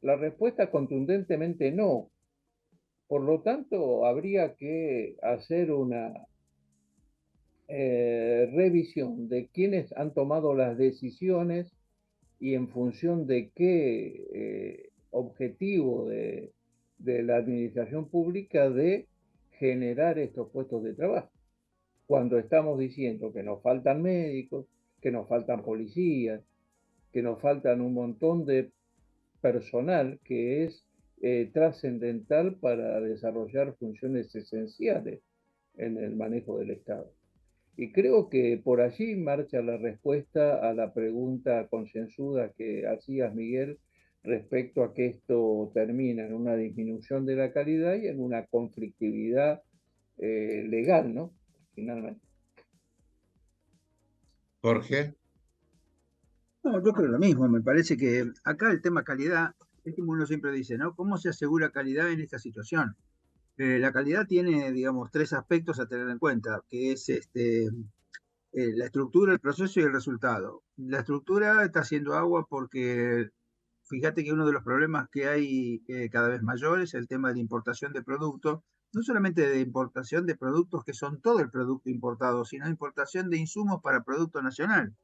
La respuesta contundentemente no. Por lo tanto, habría que hacer una revisión de quiénes han tomado las decisiones y en función de qué objetivo de la administración pública de generar estos puestos de trabajo. Cuando estamos diciendo que nos faltan médicos, que nos faltan policías, que nos faltan un montón de personal que es trascendental para desarrollar funciones esenciales en el manejo del Estado. Y creo que por allí marcha la respuesta a la pregunta concienzuda que hacías, Miguel, respecto a que esto termina en una disminución de la calidad y en una conflictividad legal, ¿no? Finalmente. Jorge. No, yo creo lo mismo, me parece que acá el tema calidad, es como uno siempre dice, ¿no? ¿Cómo se asegura calidad en esta situación? La calidad tiene, digamos, tres aspectos a tener en cuenta, que es la estructura, el proceso y el resultado. La estructura está haciendo agua porque fíjate que uno de los problemas que hay cada vez mayor es el tema de la importación de productos, no solamente de importación de productos que son todo el producto importado, sino importación de insumos para producto nacional.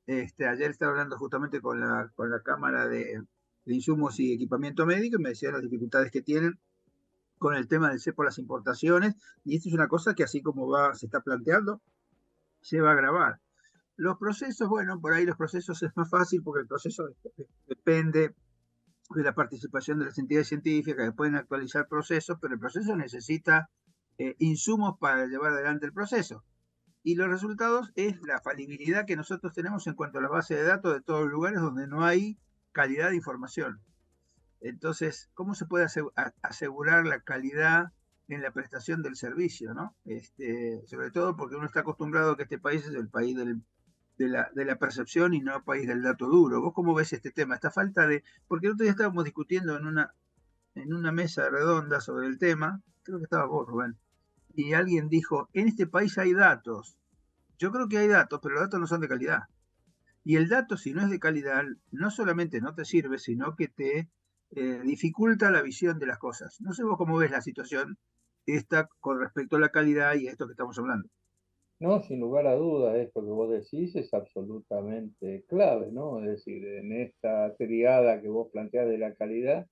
Ayer estaba hablando justamente con la Cámara de Insumos y Equipamiento Médico y me decían las dificultades que tienen con el tema del cepo, las importaciones, y esto es una cosa que así como se está planteando, se va a agravar. Los procesos, bueno, por ahí los procesos es más fácil porque el proceso depende de la participación de las entidades científicas que pueden actualizar procesos, pero el proceso necesita insumos para llevar adelante el proceso. Y los resultados es la falibilidad que nosotros tenemos en cuanto a la base de datos de todos los lugares donde no hay calidad de información. Entonces, ¿cómo se puede asegurar la calidad en la prestación del servicio, ¿no? Sobre todo porque uno está acostumbrado a que este país es el país de la percepción y no el país del dato duro. ¿Vos cómo ves este tema? Esta falta de... Porque el otro día estábamos discutiendo en una mesa redonda sobre el tema, creo que estaba vos, Rubén, y alguien dijo, en este país hay datos. Yo creo que hay datos, pero los datos no son de calidad. Y el dato, si no es de calidad, no solamente no te sirve, sino que te dificulta la visión de las cosas. No sé vos cómo ves la situación esta con respecto a la calidad y a esto que estamos hablando. No, sin lugar a dudas, esto que vos decís es absolutamente clave, ¿no? Es decir, en esta triada que vos planteás de la calidad,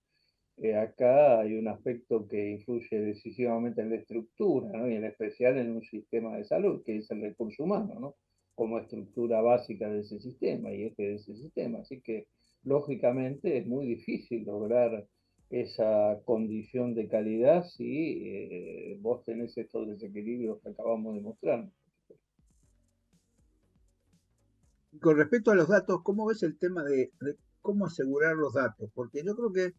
acá hay un aspecto que influye decisivamente en la estructura, ¿no? Y en especial en un sistema de salud, que es el recurso humano, ¿no? Como estructura básica de ese sistema y eje de ese sistema. Así que, lógicamente, es muy difícil lograr esa condición de calidad si vos tenés estos desequilibrios que acabamos de mostrar. Con respecto a los datos, ¿cómo ves el tema de cómo asegurar los datos? Porque yo creo que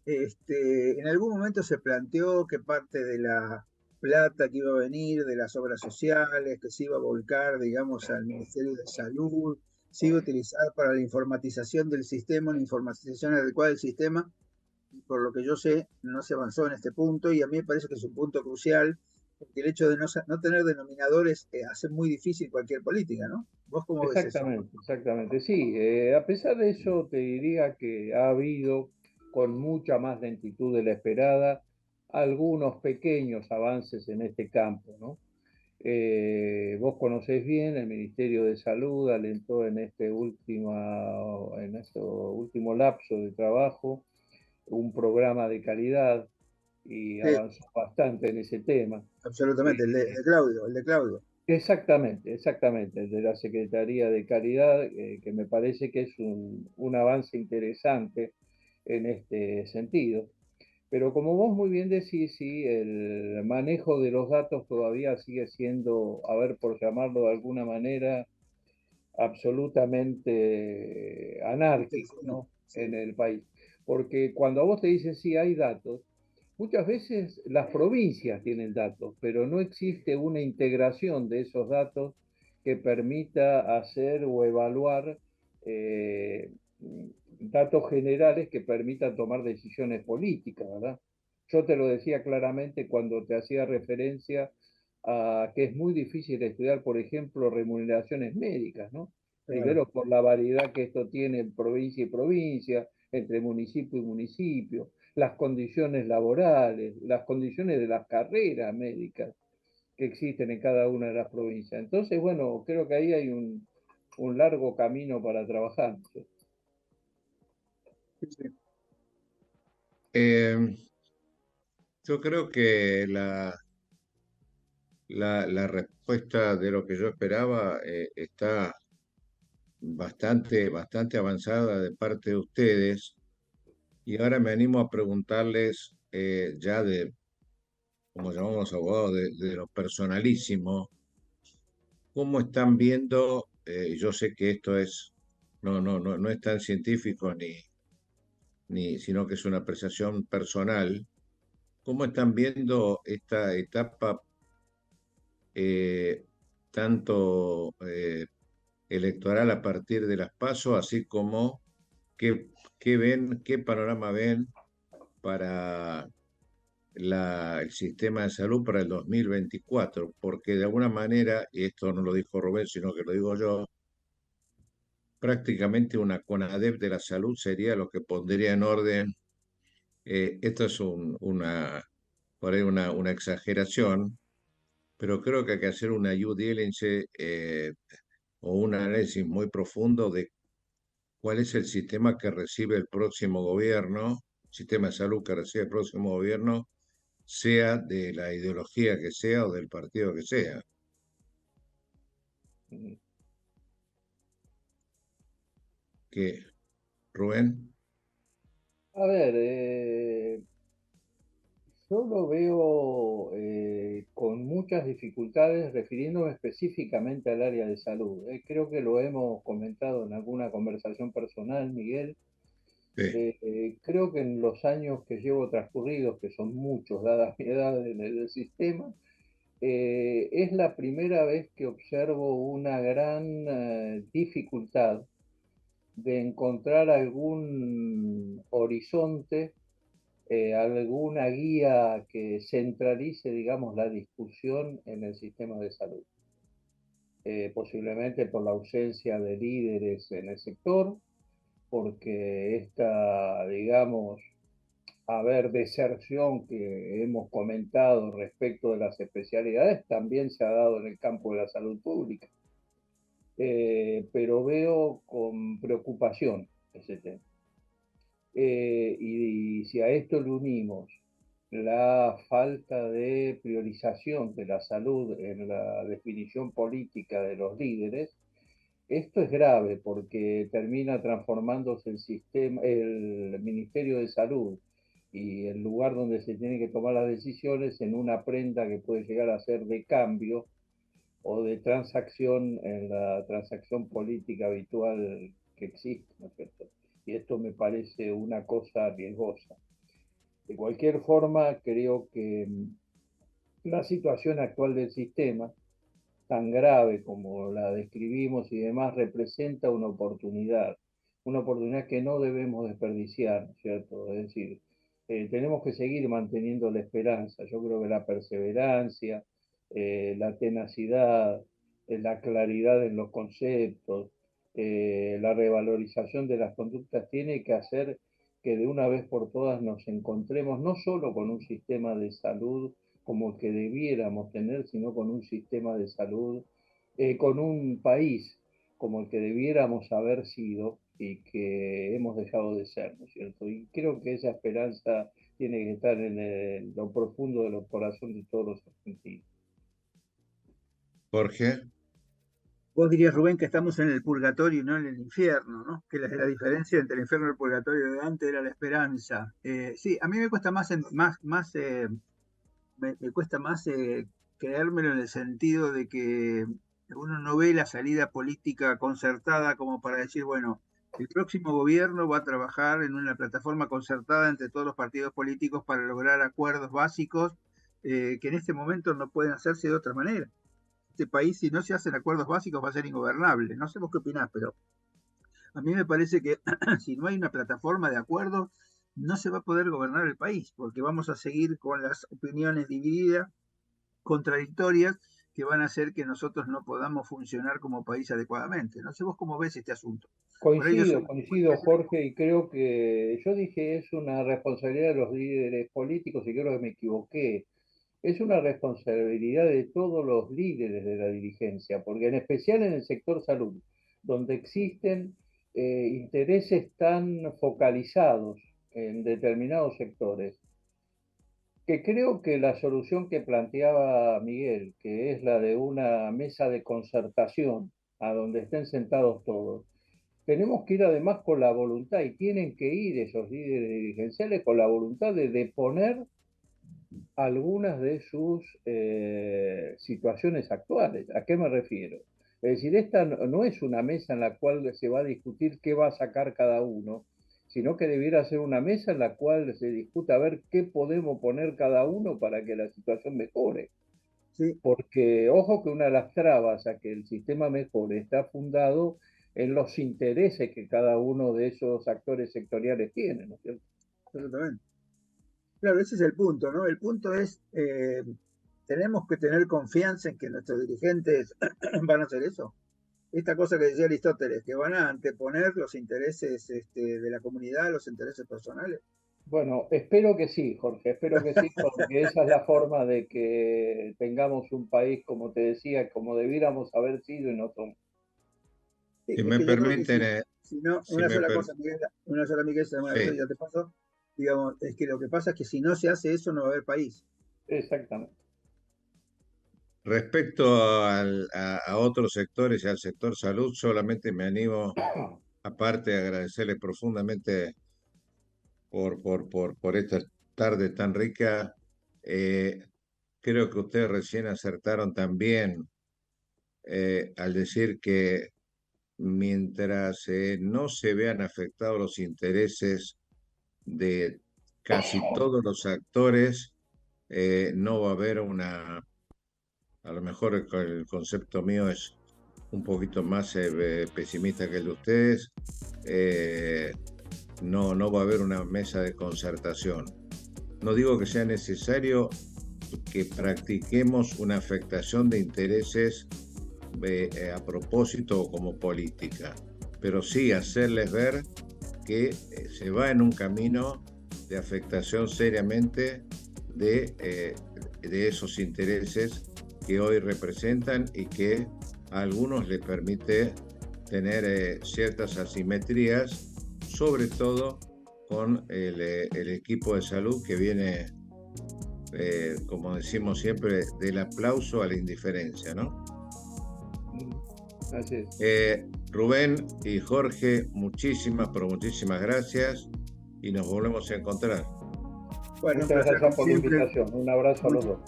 en algún momento se planteó que parte de la plata que iba a venir de las obras sociales, que se iba a volcar, digamos, al Ministerio de Salud, se iba a utilizar para la informatización del sistema, una informatización adecuada del sistema, y por lo que yo sé, no se avanzó en este punto, y a mí me parece que es un punto crucial, porque el hecho de no tener denominadores hace muy difícil cualquier política, ¿no? ¿Vos cómo ves eso? Exactamente, exactamente. Sí, a pesar de eso, te diría que ha habido, con mucha más lentitud de la esperada, algunos pequeños avances en este campo, ¿no? Vos conocés bien, el Ministerio de Salud alentó en este último lapso de trabajo un programa de calidad y Sí, avanzó bastante en ese tema. absolutamente, el de Claudio. Exactamente, exactamente, el de la Secretaría de Calidad, que me parece que es un avance interesante en este sentido. Pero como vos muy bien decís, sí, el manejo de los datos todavía sigue siendo, a ver, por llamarlo de alguna manera, absolutamente anárquico, ¿no? Sí. En el país. Porque cuando a vos te dicen sí hay datos, muchas veces las provincias tienen datos, pero no existe una integración de esos datos que permita hacer o evaluar datos generales que permitan tomar decisiones políticas, ¿verdad? Yo te lo decía claramente cuando te hacía referencia a que es muy difícil estudiar, por ejemplo, remuneraciones médicas, ¿no? Claro. Primero por la variedad que esto tiene en provincia y provincia, entre municipio y municipio, las condiciones laborales, las condiciones de las carreras médicas que existen en cada una de las provincias. Entonces, bueno, creo que ahí hay un largo camino para trabajar. Yo creo que la respuesta de lo que yo esperaba está bastante avanzada de parte de ustedes. Y ahora me animo a preguntarles ya de, como llamamos los abogados, de lo personalísimo, ¿cómo están viendo? Yo sé que esto es, no es tan científico sino que es una apreciación personal. ¿Cómo están viendo esta etapa eh, tanto electoral a partir de las PASO, así como qué panorama ven para el sistema de salud para el 2024? Porque de alguna manera, y esto no lo dijo Rubén, sino que lo digo yo, prácticamente una CONADEP de la salud sería lo que pondría en orden. Esto es por ahí una exageración, pero creo que hay que hacer una due diligence o un análisis muy profundo de cuál es el sistema que recibe el próximo gobierno, sistema de salud que recibe el próximo gobierno, sea de la ideología que sea o del partido que sea. ¿Qué, Rubén? A ver, yo lo veo con muchas dificultades refiriéndome específicamente al área de salud. Creo que lo hemos comentado en alguna conversación personal, Miguel. Creo que en los años que llevo transcurridos, que son muchos, dada mi edad en el sistema, es la primera vez que observo una gran dificultad de encontrar algún horizonte, alguna guía que centralice, digamos, la discusión en el sistema de salud. Posiblemente por la ausencia de líderes en el sector, porque esta, digamos, deserción que hemos comentado respecto de las especialidades también se ha dado en el campo de la salud pública. Pero veo con preocupación ese tema. Y si a esto le unimos la falta de priorización de la salud en la definición política de los líderes, esto es grave porque termina transformándose el Ministerio de Salud y el lugar donde se tienen que tomar las decisiones en una prenda que puede llegar a ser de cambio o de transacción en la transacción política habitual que existe, ¿no es cierto? Y esto me parece una cosa riesgosa. De cualquier forma, creo que la situación actual del sistema, tan grave como la describimos y demás, representa una oportunidad que no debemos desperdiciar, ¿no es cierto? Es decir, tenemos que seguir manteniendo la esperanza. Yo creo que la perseverancia, la tenacidad, la claridad en los conceptos, la revalorización de las conductas tiene que hacer que de una vez por todas nos encontremos no solo con un sistema de salud como el que debiéramos tener, sino con un sistema de salud, con un país como el que debiéramos haber sido y que hemos dejado de ser, ¿no es cierto? Y creo que esa esperanza tiene que estar en lo profundo de los corazones de todos los argentinos. Jorge. Vos dirías, Rubén, que estamos en el purgatorio y no en el infierno, ¿no? Que la diferencia entre el infierno y el purgatorio de Dante era la esperanza. Sí, a mí me cuesta me cuesta más creérmelo en el sentido de que uno no ve la salida política concertada como para decir, bueno, el próximo gobierno va a trabajar en una plataforma concertada entre todos los partidos políticos para lograr acuerdos básicos que en este momento no pueden hacerse de otra manera. Este país, si no se hacen acuerdos básicos, va a ser ingobernable. No sé vos qué opinás, pero a mí me parece que si no hay una plataforma de acuerdos, no se va a poder gobernar el país, porque vamos a seguir con las opiniones divididas, contradictorias, que van a hacer que nosotros no podamos funcionar como país adecuadamente. No sé vos cómo ves este asunto. Coincido, Jorge, y creo que yo dije es una responsabilidad de los líderes políticos y creo que me equivoqué. Es una responsabilidad de todos los líderes de la dirigencia, porque en especial en el sector salud, donde existen intereses tan focalizados en determinados sectores, que creo que la solución que planteaba Miguel, que es la de una mesa de concertación a donde estén sentados todos. Tenemos que ir además con la voluntad, y tienen que ir esos líderes dirigenciales con la voluntad de deponer algunas de sus situaciones actuales. ¿A qué me refiero? Es decir, esta no es una mesa en la cual se va a discutir qué va a sacar cada uno, sino que debiera ser una mesa en la cual se discuta a ver qué podemos poner cada uno para que la situación mejore. Sí. Porque, ojo, que una de las trabas a que el sistema mejore está fundado en los intereses que cada uno de esos actores sectoriales tiene, ¿no es cierto? Absolutamente. Claro, ese es el punto, ¿no? El punto es, tenemos que tener confianza en que nuestros dirigentes van a hacer eso. Esta cosa que decía Aristóteles, que van a anteponer los intereses de la comunidad, los intereses personales. Bueno, espero que sí, Jorge, espero que sí, porque esa es la forma de que tengamos un país, como te decía, como debiéramos haber sido y no somos. Si me permiten... Si no, una sola cosa, Miguel, sí. Ya te paso. Digamos, es que lo que pasa es que si no se hace eso, no va a haber país. Exactamente. Respecto a otros sectores y al sector salud, solamente me animo, aparte de agradecerle profundamente por esta tarde tan rica. Creo que ustedes recién acertaron también al decir que mientras no se vean afectados los intereses de casi todos los actores, no va a haber una... A lo mejor el concepto mío es un poquito más pesimista que el de ustedes. No va a haber una mesa de concertación. No digo que sea necesario que practiquemos una afectación de intereses a propósito o como política, pero sí hacerles ver que se va en un camino de afectación seriamente de esos intereses que hoy representan y que a algunos les permite tener ciertas asimetrías, sobre todo con el equipo de salud que viene, como decimos siempre, del aplauso a la indiferencia, ¿no? Así es. Rubén y Jorge, muchísimas gracias y nos volvemos a encontrar. Bueno, muchas gracias por la invitación. Un abrazo a los dos.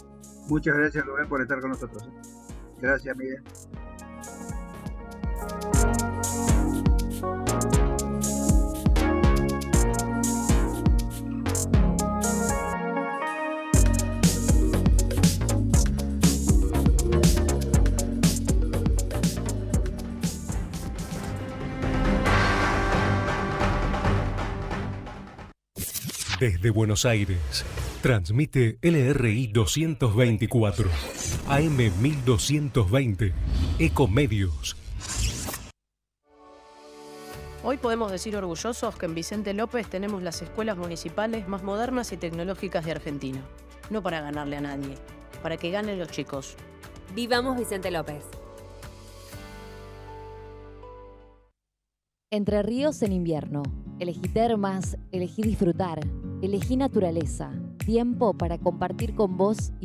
Muchas gracias, Rubén, por estar con nosotros. Gracias, Miguel. Desde Buenos Aires, transmite LRI 224, AM 1220, Ecomedios. Hoy podemos decir orgullosos que en Vicente López tenemos las escuelas municipales más modernas y tecnológicas de Argentina. No para ganarle a nadie, para que ganen los chicos. Vivamos Vicente López. Entre ríos en invierno. Elegí termas, elegí disfrutar, elegí naturaleza. Tiempo para compartir con vos